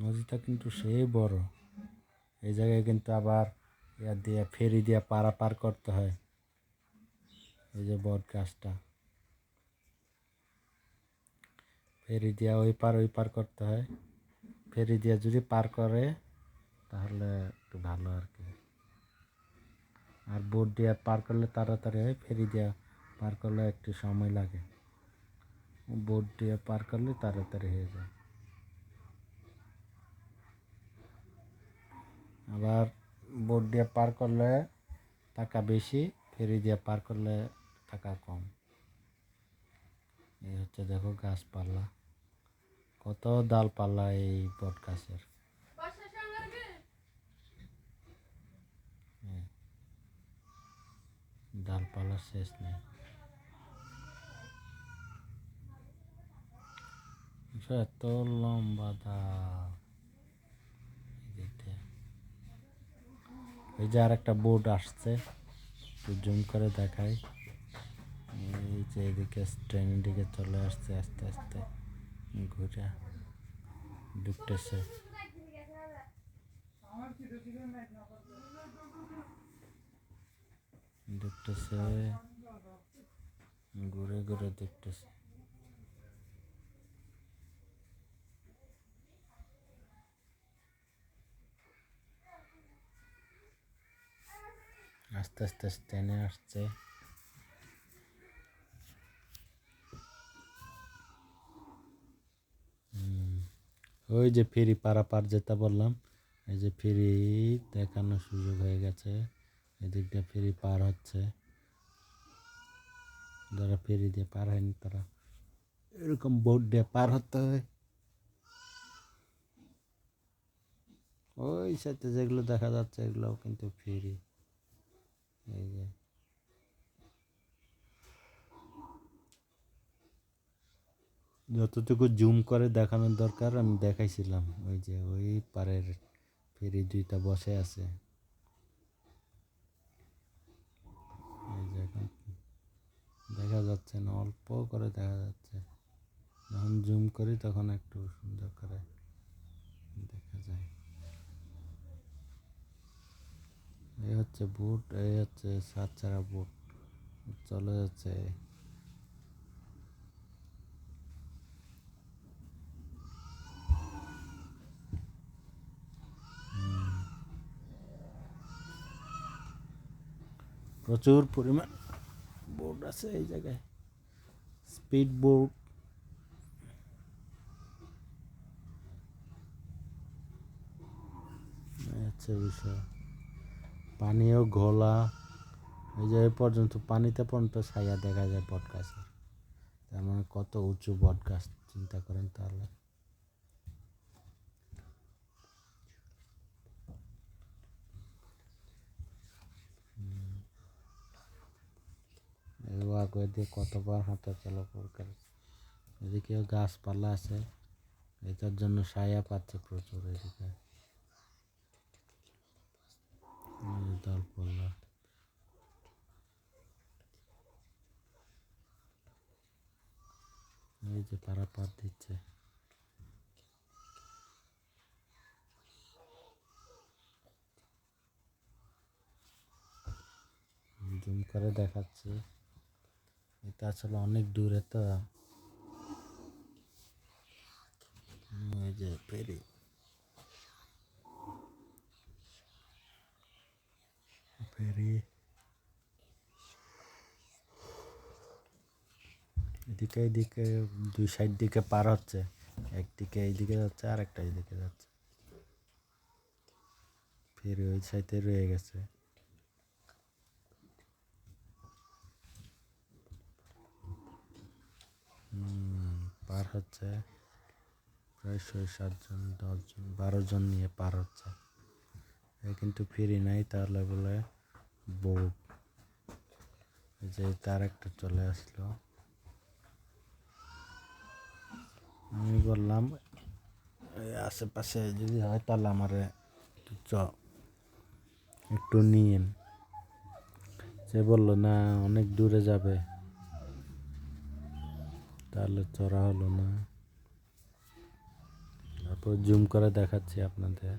নদীটা কিন্তু সেই বড়, এই জায়গায় কিন্তু আবার ইয়া দিয়ে ফেরি দিয়ে পারাপার করতে হয়। এই যে বট গাছটা, ফেরি দিয়ে ওই পার করতে হয়, ফেরি দিয়ে যদি পার করে তাহলে একটু ভালো আর কি। আর বোট দিয়ে পার করলে তাড়াতাড়ি হয়, ফেরি দিয়ে পার করলে একটু সময় লাগে, বোট দিয়ে পার করলে তাড়াতাড়ি হয়ে যায়। আবার বোট দিয়ে পার করলে টাকা বেশি, ফেরি দিয়ে পার করলে টাকা কম। এই হচ্ছে দেখো গাছপালা, কত ডালপালা এই বট গাছের, ডালপালা শেষ নেই। এত লম্বা ডাল, এই যে আর একটা বোট আসছে, জুম করে দেখাই, এই যে এদিকে ট্রেনের দিকে চলে আসছে, আস্তে আস্তে ঘুরে ঢুকতেছে। দেখতেছে, ঘুরে ঘুরে দেখতেছে। আস্তে আস্তে ট্রেনে আসছে। ওই যে ফেরি পারাপার যেটা বললাম, এই যে ফেরি দেখানোর সুযোগ হয়ে গেছে, এদিক দিয়ে ফেরি পার হচ্ছে। যারা ফেরি দিয়ে পার হয়নি তারা এরকম বোট দিয়ে পার হতে হয়। ওই সাথে যেগুলো দেখা যাচ্ছে এগুলোও কিন্তু ফেরি। এই যে যতটুকু জুম করে দেখানোর দরকার আমি দেখাইছিলাম। ওই যে ওই পারের ফেরি দুইটা বসে আছে। এই যে এখন দেখা যাচ্ছে না, অল্প করে দেখা যাচ্ছে। যখন জুম করি তখন একটু সুন্দর করে দেখা যায়। এই হচ্ছে বোট, এই হচ্ছে সাত চারা বোট চলে যাচ্ছে। প্রচুর পরিমাণ বোট আছে এই জায়গায়, স্পিড বোট। হচ্ছে বিষয়, পানিও ঘোলা। এই যে এ পর্যন্ত পানিতে পর্যন্ত ছায়া দেখা যায় বট গাছের। তার মানে কত উঁচু বট গাছ, চিন্তা করেন তাহলে। এই ওয়াকওয়ে দিয়ে কতবার হাঁটা চলা দরকার। এদিকেও গাছপালা আছে, এটার জন্য ছায়া পাচ্ছে প্রচুর। এদিকে দলপল্লা, এই যে পারাপার দিচ্ছে। জুম করে দেখাচ্ছি, এটা আসলে অনেক দূরে তো। এই যে ফেরি, ফেরি এদিকে এদিকে দুই সাইড দিকে পার হচ্ছে, একদিকে এইদিকে যাচ্ছে আর একটা এইদিকে যাচ্ছে। ফেরি ওই সাইডে রয়ে গেছে। পার হচ্ছে প্রায় 6-7 জন, 10 জন, 12 জন নিয়ে পার হচ্ছে। কিন্তু ফেরি নাই, তাহলে বলে বোট। যে তার একটা চলে আসলো। আমি বললাম আশেপাশে যদি হয় তাহলে আমারে একটু নিয়েন। সে বললো না, অনেক দূরে যাবে, তাহলে চড়া হলো না। তারপর জুম করে দেখাচ্ছি আপনাদের।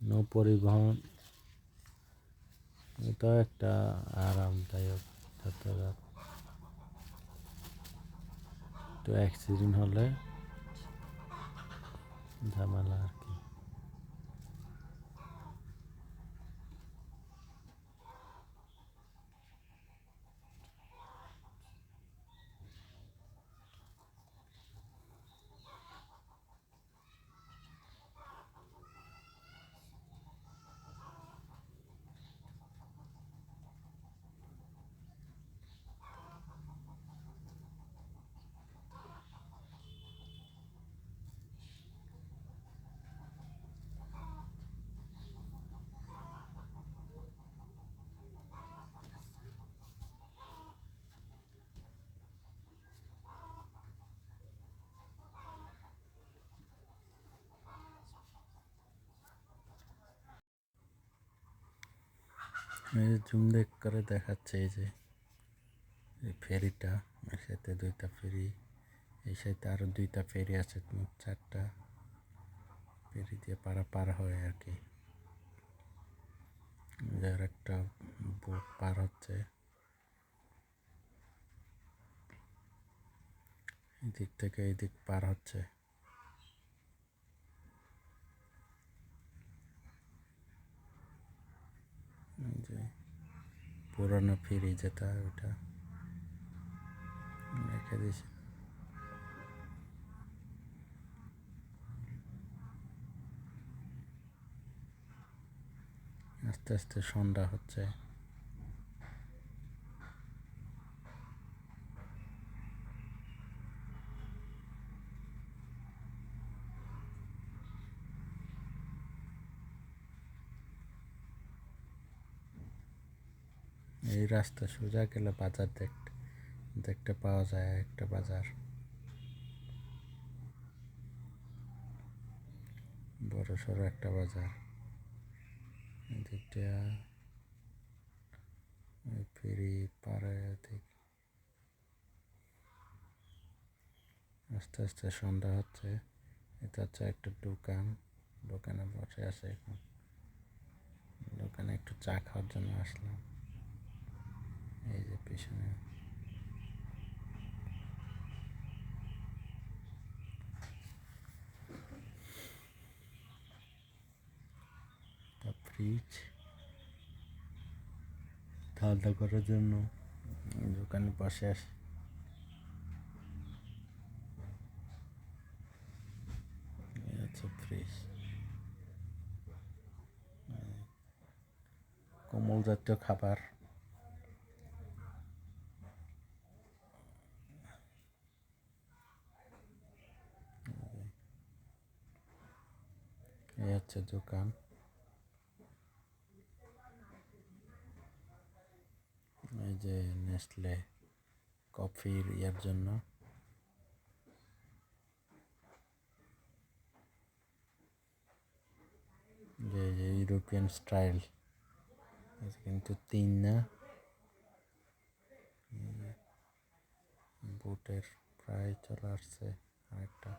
নৌ পরিবহন, এটা একটা আরামদায়ক যাতায়াত। তো অ্যাক্সিডেন্ট হলে ঝামেলা আর কি। এই জুম করে দেখাচ্ছে, এই যে এই ফেরিটা। এর সাথে 2টা ফেরি, এই সাথে আরও 2টা ফেরি আছে, মোট 4টা ফেরি দিয়ে পার হয় আর কি। যার একটা বোট পার হচ্ছে, এদিক থেকে এদিক পার হচ্ছে। যে পুরনো ফেরি যেটা, ওটা রেখে দিয়েছি। আস্তে আস্তে সন্ধ্যা হচ্ছে। এই রাস্তা সোজা গেলে বাজার দেখতে পাওয়া যায়, একটা বাজার, বড় সড়ো একটা বাজার। এদিকটা ফেরি পারে, আস্তে আস্তে সন্ধ্যা হচ্ছে। এটা হচ্ছে একটা দোকান, দোকানে বসে আছে এখন। দোকানে একটু চা খাওয়ার জন্য আসলাম। এই যে পিছনে ফ্রিজ, ঠান্ডা করার জন্য দোকানে বসে আসি। এই হচ্ছে ফ্রিজ, কোমল জাতীয় খাবার। এই হচ্ছে দোকান। এই যে নেসলে কফির ইয়ার জন্য, যে ইউরোপিয়ান স্টাইল, কিন্তু 3 না, বোটের প্রায় চলে আসছে আরেকটা।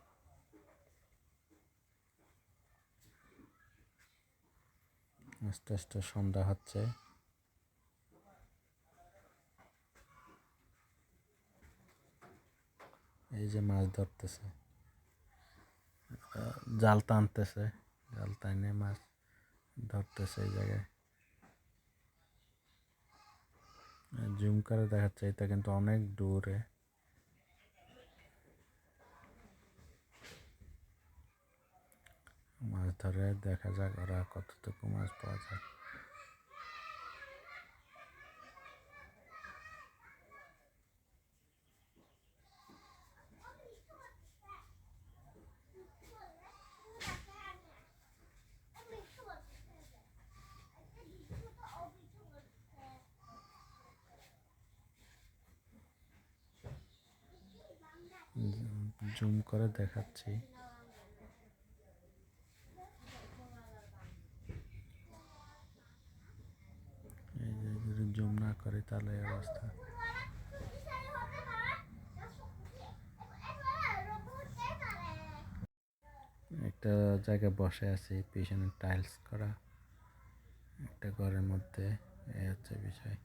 আস্তে আস্তে সন্ধ্যা হচ্ছে। এই যে মাছ ধরতেছে, জাল টানতেছে, জাল টানে মাছ ধরতেছে এই জায়গায়। জুম করে দেখাচ্ছে, এটা কিন্তু অনেক দূরে। মাছ ধরে দেখা যাক ওরা কতটুকু মাছ পাওয়া যায়। জুম করে দেখাচ্ছি। এই যে যদি জুম না করে তাহলে এই অবস্থা। একটা জায়গায় বসে আছি, পিছনে টাইলস করা একটা ঘরের মধ্যে। এই হচ্ছে বিষয়।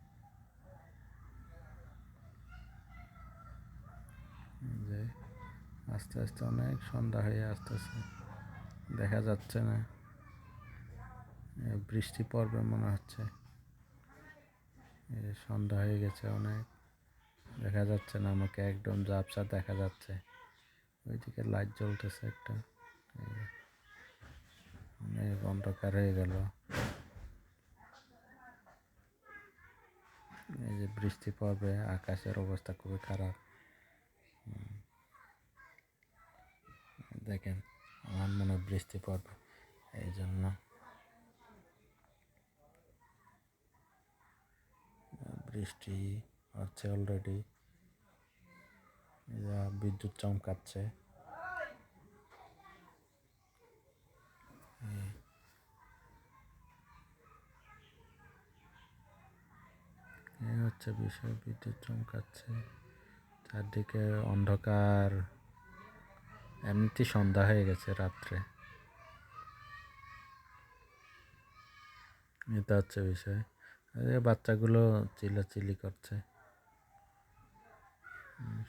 যে আস্তে আস্তে অনেক সন্ধ্যা হয়ে আসতেছে, দেখা যাচ্ছে না, বৃষ্টি পড়বে মনে হচ্ছে। সন্ধ্যা হয়ে গেছে অনেক, দেখা যাচ্ছে না আমাকে, একদম ঝাপসা দেখা যাচ্ছে। ওইদিকে লাইট জ্বলতেছে একটা, অনেক অন্ধকার হয়ে গেল। এই যে বৃষ্টি পড়বে, আকাশের অবস্থা খুবই খারাপ। দেখেন, আমার মনে হয় বৃষ্টি পড়বে, এই জন্য বৃষ্টি হচ্ছে অলরেডি। বিদ্যুৎ চমকাচ্ছে। এই হচ্ছে বিষয়, বিদ্যুৎ চমকাচ্ছে। চারদিকে অন্ধকার, এমনিতে সন্ধ্যা হয়ে গেছে রাত্রে। এটা হচ্ছে বিষয়। বাচ্চাগুলো চিল্লাচিল্লি করছে।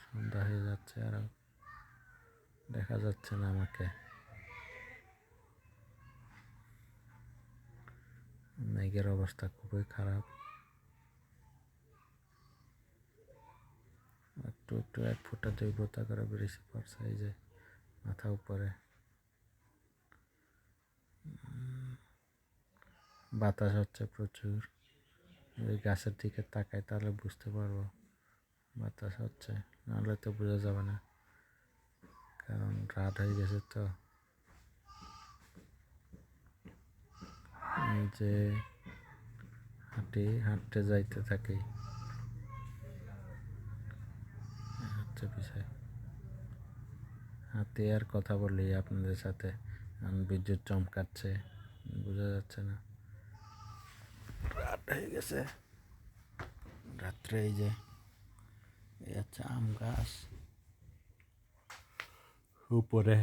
সন্ধ্যা হয়ে যাচ্ছে আর দেখা যাচ্ছে না আমাকে। মেঘের অবস্থা খুবই খারাপ। একটু একটু 1 ফোঁটা 2 ফোঁটা করে বৃষ্টি পড়ছে, এই যে মাথা উপরে। বাতাস হচ্ছে প্রচুর। ওই গাছের দিকে তাকাই তাহলে বুঝতে পারবো বাতাস হচ্ছে, নাহলে তো বোঝা যাবে না, কারণ রাত হয়ে গেছে তো। এই যে হাঁটতে যাইতে থাকি, হচ্ছে বিষয়। হাঁটতে আর কথা বলি আপনাদের সাথে, বিদ্যুৎ চমকাচ্ছে, বোঝা যাচ্ছে না। রাত হয়ে গেছে রাত্রে। এই যে এই হচ্ছে আম গাছ উপরে,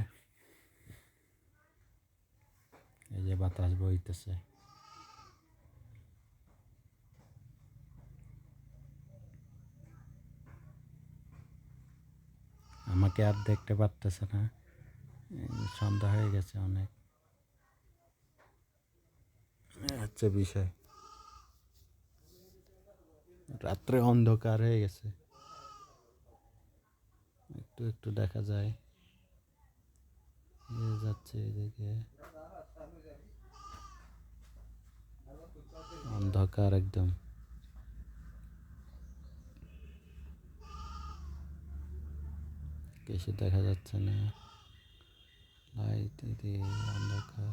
এই যে বাতাস বইতেছে। আমাকে আর দেখতে পারতেছে না, সন্ধ্যা হয়ে গেছে অনেক, হচ্ছে বিষয়। রাত্রে অন্ধকার হয়ে গেছে, একটু একটু দেখা যায়, যাচ্ছে এদিকে অন্ধকার একদম। কিছু দেখা যাচ্ছে না, লাইট এদিকে অন্ধকার।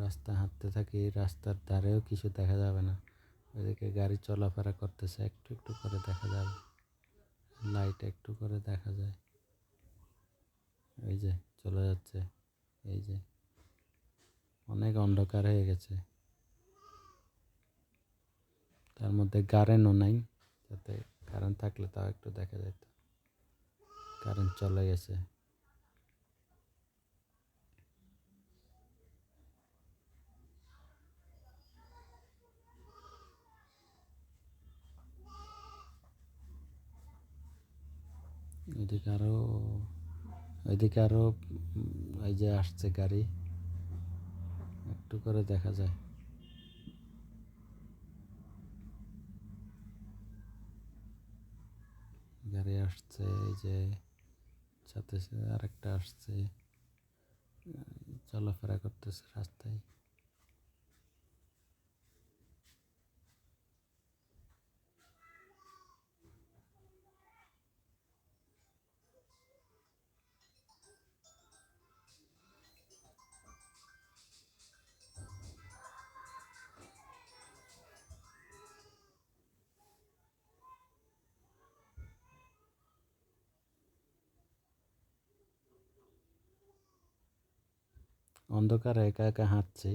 রাস্তা হাঁটতে থাকি, রাস্তার ধারেও কিছু দেখা যাবে না, ওইদিকে গাড়ি চলাফেরা করতেছে, একটু একটু করে দেখা যাবে, লাইট একটু করে দেখা যায়। এই যে চলে যাচ্ছে, এই যে অনেক অন্ধকার হয়ে গেছে। তার মধ্যে কারেন্টও নাই, যাতে কারেন্ট থাকলে তাও একটু দেখা যেত। কারেন্ট চলে গেছে। ওইদিকে আরো এই যে আসছে গাড়ি, একটু করে দেখা যায়। গাড়ি আসছে, এই যে সাথে সাথে আরেকটা আসছে, চলাফেরা করতেছে রাস্তায়। অন্ধকারে একা একা হাঁটছি,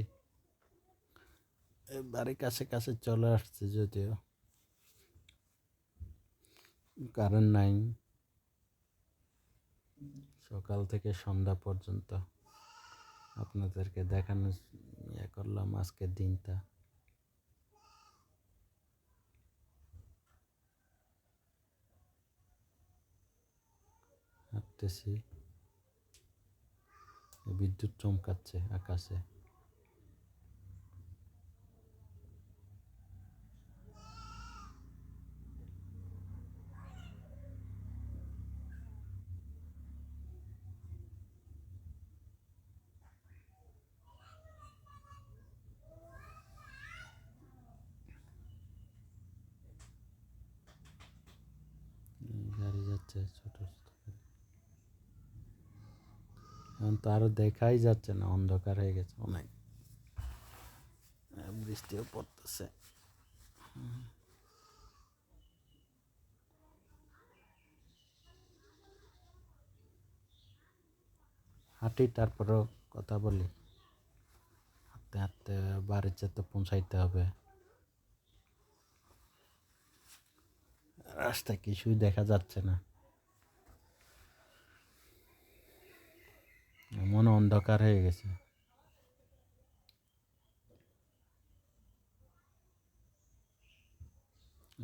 বাড়ির কাছে কাছে চলে আসছে, যদিও কারেন্ট নাই। সকাল থেকে সন্ধ্যা পর্যন্ত আপনাদেরকে দেখানো করলাম আজকের দিনটা। হাঁটতেছি, বিদ্যুৎ চমকাচ্ছে আকাশে। গাড়ি যাচ্ছে ছোট ছোট করে। এখন তো আরো দেখাই যাচ্ছে না, অন্ধকার হয়ে গেছে অনেক, বৃষ্টিও পড়তেছে। হাঁটি, তারপরেও কথা বলি। হাঁটতে হাঁটতে বাড়ির যেতে পৌঁছাইতে হবে, রাস্তায় কিছুই দেখা যাচ্ছে না, এমন অন্ধকার হয়ে গেছে।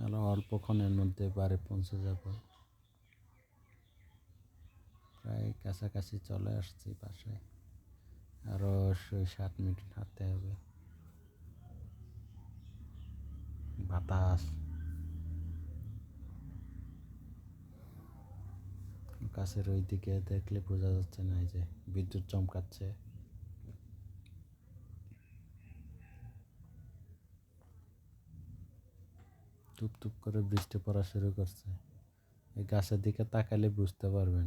আরো অল্পক্ষণের মধ্যে বাড়ি পৌঁছে যাব, প্রায় কাছাকাছি চলে আসছি বাসায়। আরো 7 মিনিট হাঁটতে হবে। বাতাস, গাছের ওই দিকে দেখলে বোঝা যাচ্ছে না, এই যে বিদ্যুৎ চমকাচ্ছে। টুপ টুপ করে বৃষ্টি পড়া শুরু করছে। এই গাছের দিকে তাকালে বুঝতে পারবেন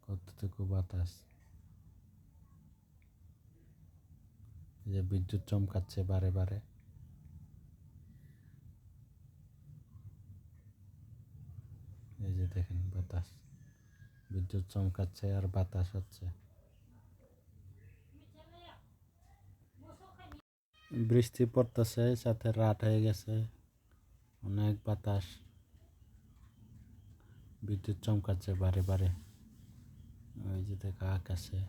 কতটুকু বাতাস। এই যে বিদ্যুৎ চমকাচ্ছে বারে বারে। এই যে দেখেন বাতাস, বিদ্যুৎ চমকাচ্ছে আর বাতাস হচ্ছে। বৃষ্টি পড়তেছে, সাথে রাত হয়ে গেছে, অনেক বাতাস, বিদ্যুৎ চমকাচ্ছে বারে বারে। ওই যে দেখা আকাশে,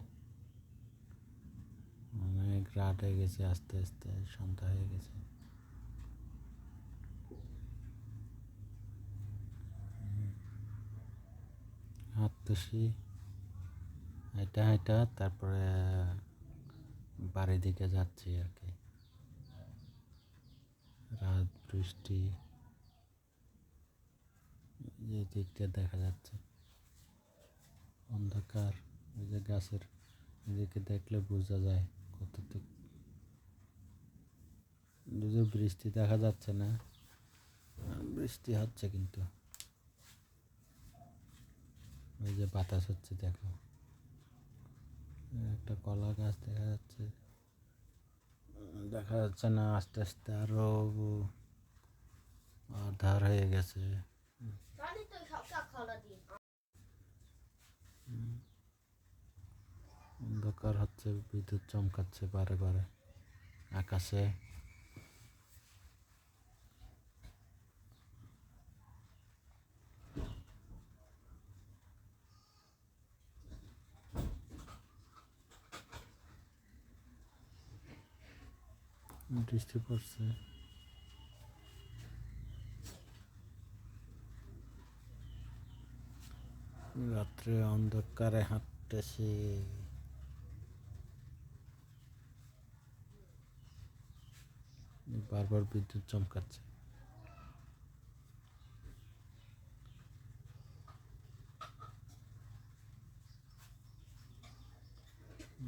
অনেক রাত হয়ে গেছে, আস্তে আস্তে সন্ধ্যা হয়ে গেছে। হাঁটতেছি, হাঁটা হাঁটা তারপরে বাড়ির দিকে যাচ্ছি আর কি। রাত, বৃষ্টি, যে দিকটা দেখা যাচ্ছে অন্ধকার। ওই যে গাছের এদিকে দেখলে বোঝা যায় কতটুকু। যদি বৃষ্টি দেখা যাচ্ছে না, বৃষ্টি হচ্ছে কিন্তু। ওই যে বাতাস হচ্ছে, দেখো একটা কলা গাছ দেখা যাচ্ছে, দেখা যাচ্ছে না, আস্তে আস্তে আরো আধার হয়ে গেছে। অন্ধকার হচ্ছে, বিদ্যুৎ চমকাচ্ছে বারে বারে আকাশে। বৃষ্টি পড়ছে। রাত্রে অন্ধকারে হাঁটতেছি, বারবার বিদ্যুৎ চমকাচ্ছে।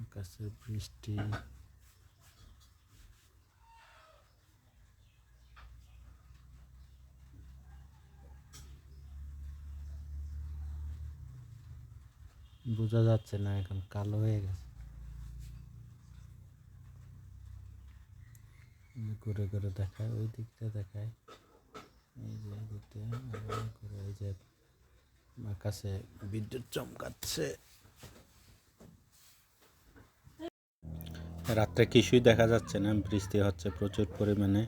আকাশে বৃষ্টি, বোঝা যাচ্ছে না, এখন কালো হয়ে গেছে। ঘুরে ঘুরে দেখায়, ওই দিকটা দেখায়, এই যে এই দিকটা ঘুরে, এই যে আকাশে বিদ্যুৎ চমকাচ্ছে। রাত্রে কিছুই দেখা যাচ্ছে না, বৃষ্টি হচ্ছে প্রচুর পরিমাণে।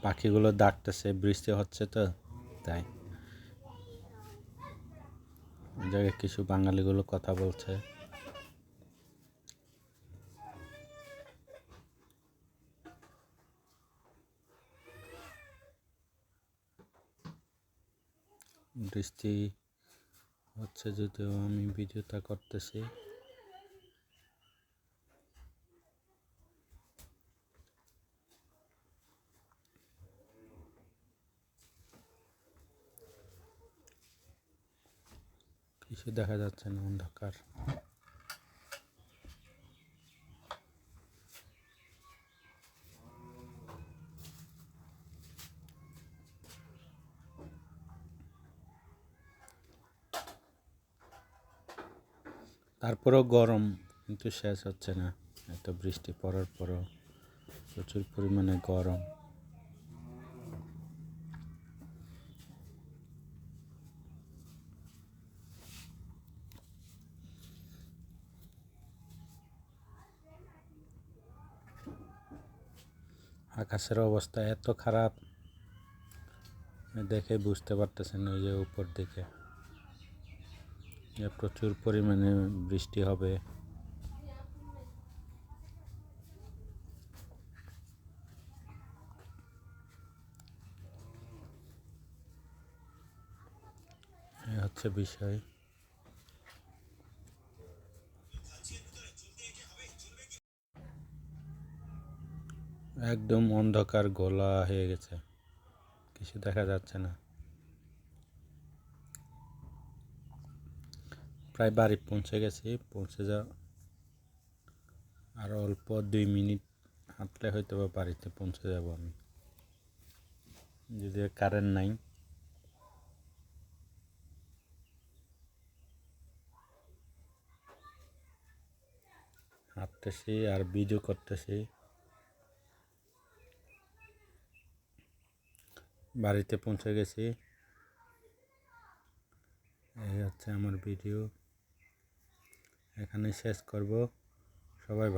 পাখিগুলো ডাকতেছে, বৃষ্টি হচ্ছে তো তাই। ওই জায়গায় কিছু বাঙালিগুলো কথা বলছে। বৃষ্টি হচ্ছে যদিও আমি ভিডিওটা করতেছি। কিছু দেখা যাচ্ছে না, অন্ধকার। তারপরেও গরম কিন্তু শেষ হচ্ছে না, এত বৃষ্টি পড়ার পরও প্রচুর পরিমাণে গরম। আকাশের অবস্থা এত খারাপ দেখে বুঝতে পারতেছেন। ওই যে উপর দিকে প্রচুর পরিমাণে বৃষ্টি হবে। এই হচ্ছে বিষয়। একদম অন্ধকার গোলা হয়ে গেছে, কিছু দেখা যাচ্ছে না। প্রায় বাড়ি পৌঁছে গেছি। আর অল্প 2 মিনিট হাঁটলে হয়তো বা বাড়িতে পৌঁছে যাব আমি, যদি কারেন্ট নাই। হাঁটতেছি আর ভিডিও করতেছি। বাড়িতে পৌঁছে গেছি। এই হচ্ছে আমার ভিডিও, এখানে শেষ করব। সবাই